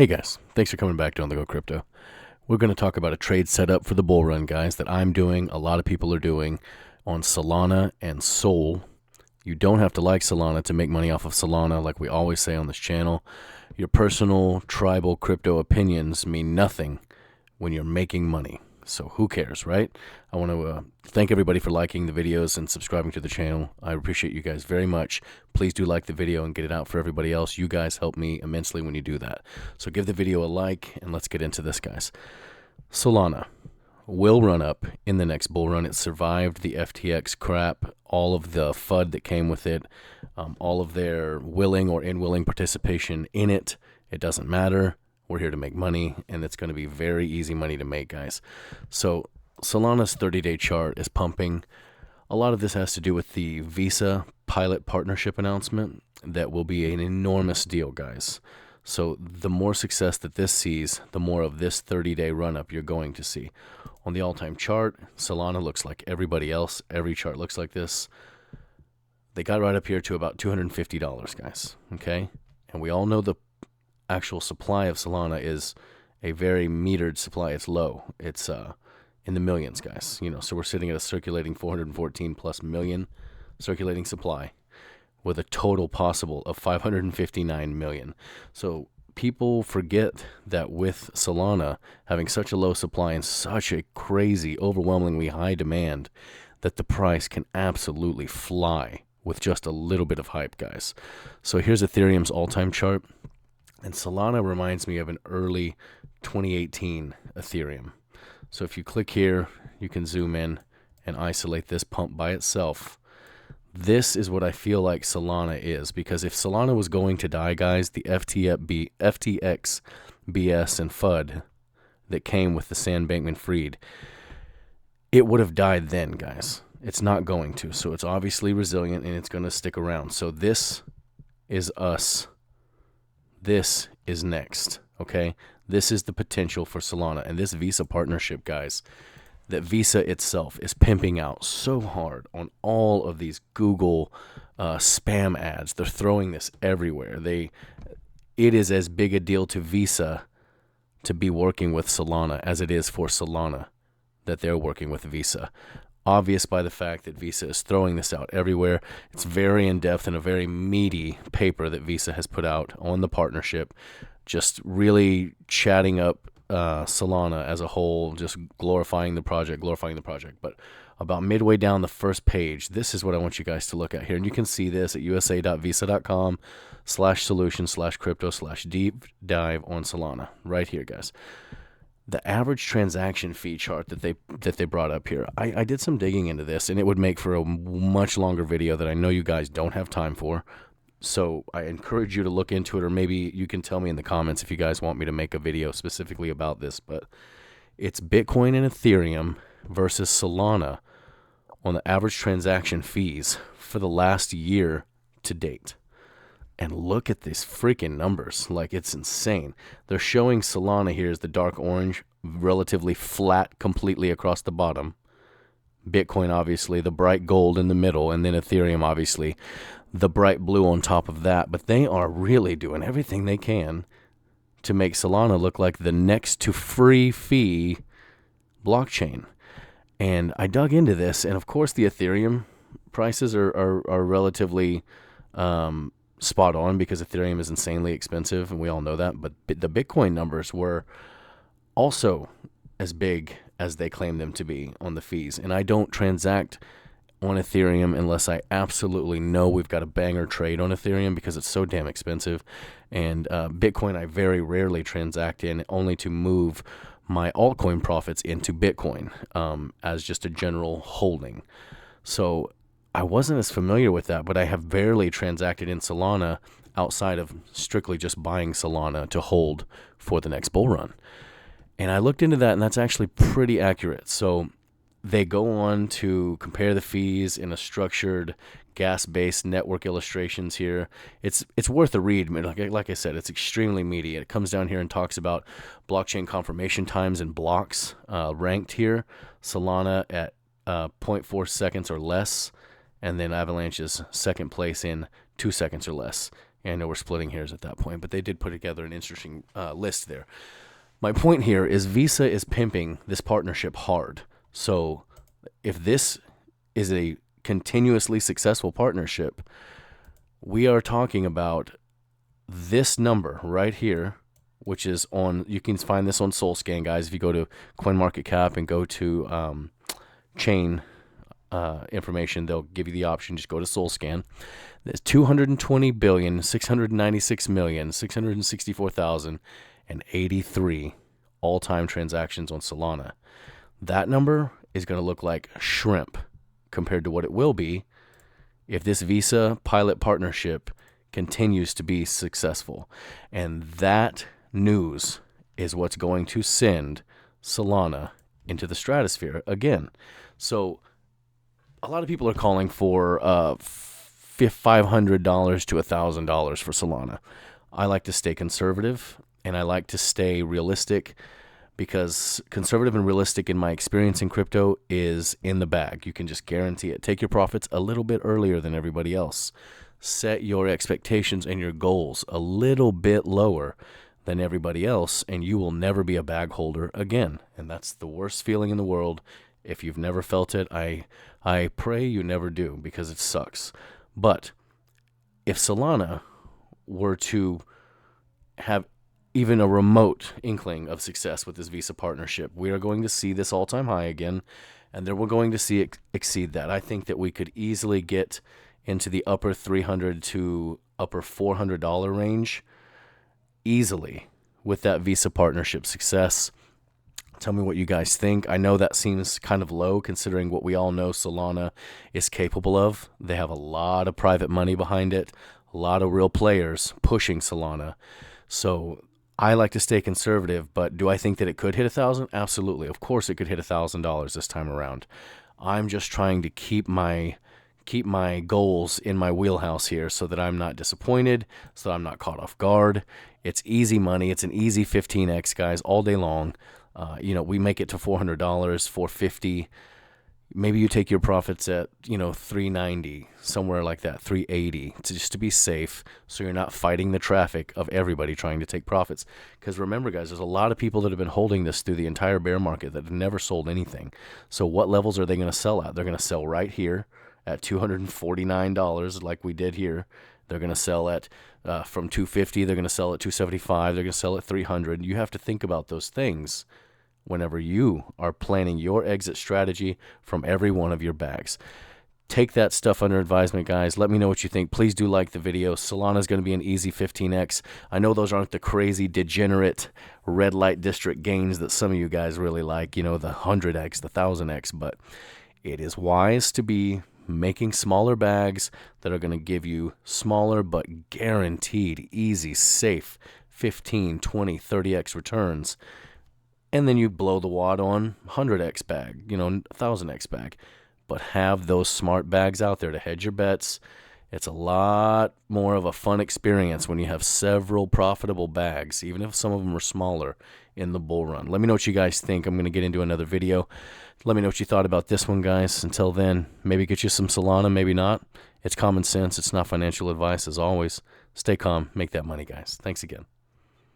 Hey guys, thanks for coming back to On The Go Crypto. We're going to talk about a trade setup for the bull run, guys, that I'm doing, a lot of people are doing on Solana and Sol. You don't have to like Solana to make money off of Solana, like we always say on this channel. Your personal, tribal crypto opinions mean nothing when you're making money. So who cares, right? I want to thank everybody for liking the videos and subscribing to the channel. I appreciate you guys very much. Please do like the video and get it out for everybody else. You guys help me immensely when you do that. So give the video a like, and let's get into this, guys. Solana will run up in the next bull run. It survived the FTX crap, all of the FUD that came with it, all of their willing or unwilling participation in it. It doesn't matter. We're here to make money, and it's going to be very easy money to make, guys. So Solana's 30-day chart is pumping. A lot of this has to do with the Visa pilot partnership announcement that will be an enormous deal, guys. So the more success that this sees, the more of this 30-day run-up you're going to see. On the all-time chart, Solana looks like everybody else. Every chart looks like this. They got right up here to about $250, guys, okay? And we all know the actual supply of Solana is a very metered supply. It's low. It's in the millions, guys. So we're sitting at a circulating 414 plus million circulating supply with a total possible of 559 million. So people forget that with Solana having such a low supply and such a crazy, overwhelmingly high demand, that the price can absolutely fly with just a little bit of hype, guys. So here's Ethereum's all-time chart. And Solana reminds me of an early 2018 Ethereum. So if you click here, you can zoom in and isolate this pump by itself. This is what I feel like Solana is, because if Solana was going to die, guys, the FTX BS and FUD that came with the Sam Bankman-Fried, it would have died then, guys. It's not going to. So it's obviously resilient and it's going to stick around. So this is us. This is next, okay? This is the potential for Solana. And this Visa partnership, guys, that Visa itself is pimping out so hard on all of these Google spam ads. They're throwing this everywhere. It is as big a deal to Visa to be working with Solana as it is for Solana that they're working with Visa. Obvious by the fact that Visa is throwing this out everywhere. It's very in-depth and a very meaty paper that Visa has put out on the partnership, just really chatting up Solana as a whole, just glorifying the project. But about midway down the first page, this is what I want you guys to look at here. And you can see this at usa.visa.com/solution/crypto/deep dive on Solana right here, guys. The average transaction fee chart that they brought up here, I did some digging into this, and it would make for a much longer video that I know you guys don't have time for. So I encourage you to look into it, or maybe you can tell me in the comments if you guys want me to make a video specifically about this. But it's Bitcoin and Ethereum versus Solana on the average transaction fees for the last year to date. And look at these freaking numbers. Like, it's insane. They're showing Solana here as the dark orange, relatively flat completely across the bottom. Bitcoin, obviously, the bright gold in the middle. And then Ethereum, obviously, the bright blue on top of that. But they are really doing everything they can to make Solana look like the next to free fee blockchain. And I dug into this. And, of course, the Ethereum prices are relatively spot on, because Ethereum is insanely expensive, and we all know that. But the Bitcoin numbers were also as big as they claim them to be on the fees. And I don't transact on Ethereum unless I absolutely know we've got a banger trade on Ethereum, because it's so damn expensive. And Bitcoin I very rarely transact in, only to move my altcoin profits into Bitcoin as just a general holding. So I wasn't as familiar with that, but I have barely transacted in Solana outside of strictly just buying Solana to hold for the next bull run. And I looked into that, and that's actually pretty accurate. So they go on to compare the fees in a structured gas-based network illustrations here. It's worth a read. Like I said, it's extremely meaty. It comes down here and talks about blockchain confirmation times and blocks ranked here. Solana at 0.4 seconds or less. And then Avalanche's second place in 2 seconds or less. And I know we're splitting hairs at that point, but they did put together an interesting list there. My point here is Visa is pimping this partnership hard. So if this is a continuously successful partnership, we are talking about this number right here, which is on, you can find this on SolScan, guys. If you go to CoinMarketCap and go to chain information, they'll give you the option. Just go to SolScan. There's 220,696,664,083 all-time transactions on Solana. That number is going to look like shrimp compared to what it will be if this Visa pilot partnership continues to be successful. And that news is what's going to send Solana into the stratosphere again. So a lot of people are calling for $500 to $1,000 for Solana. I like to stay conservative, and I like to stay realistic, because conservative and realistic, in my experience in crypto, is in the bag. You can just guarantee it. Take your profits a little bit earlier than everybody else. Set your expectations and your goals a little bit lower than everybody else, and you will never be a bag holder again. And that's the worst feeling in the world. If you've never felt it, I pray you never do, because it sucks. But if Solana were to have even a remote inkling of success with this Visa partnership, we are going to see this all-time high again, and then we're going to see it exceed that. I think that we could easily get into the upper $300 to upper $400 range easily with that Visa partnership success. Tell me what you guys think. I know that seems kind of low considering what we all know Solana is capable of. They have a lot of private money behind it, a lot of real players pushing Solana. So I like to stay conservative, but do I think that it could hit 1,000? Absolutely. Of course it could hit $1,000 this time around. I'm just trying to keep my goals in my wheelhouse here so that I'm not disappointed, so that I'm not caught off guard. It's easy money. It's an easy 15x, guys, all day long. We make it to $400, $450. Maybe you take your profits at, $390, somewhere like that, $380, just to be safe, so you're not fighting the traffic of everybody trying to take profits. Because remember, guys, there's a lot of people that have been holding this through the entire bear market that have never sold anything. So what levels are they going to sell at? They're going to sell right here at $249, like we did here. They're going to sell at from $250. They're going to sell at $275. They're going to sell at $300. You have to think about those things whenever you are planning your exit strategy from every one of your bags. Take that stuff under advisement, guys. Let me know what you think. Please do like the video. Solana is going to be an easy 15x. I know those aren't the crazy, degenerate, red light district gains that some of you guys really like, the 100x, the 1000x, but it is wise to be making smaller bags that are going to give you smaller but guaranteed, easy, safe 15, 20, 30x returns. And then you blow the wad on 100x bag, 1000x bag. But have those smart bags out there to hedge your bets. It's a lot more of a fun experience when you have several profitable bags, even if some of them are smaller, in the bull run. Let me know what you guys think. I'm going to get into another video. Let me know what you thought about this one, guys. Until then, maybe get you some Solana, maybe not. It's common sense. It's not financial advice, as always. Stay calm. Make that money, guys. Thanks again.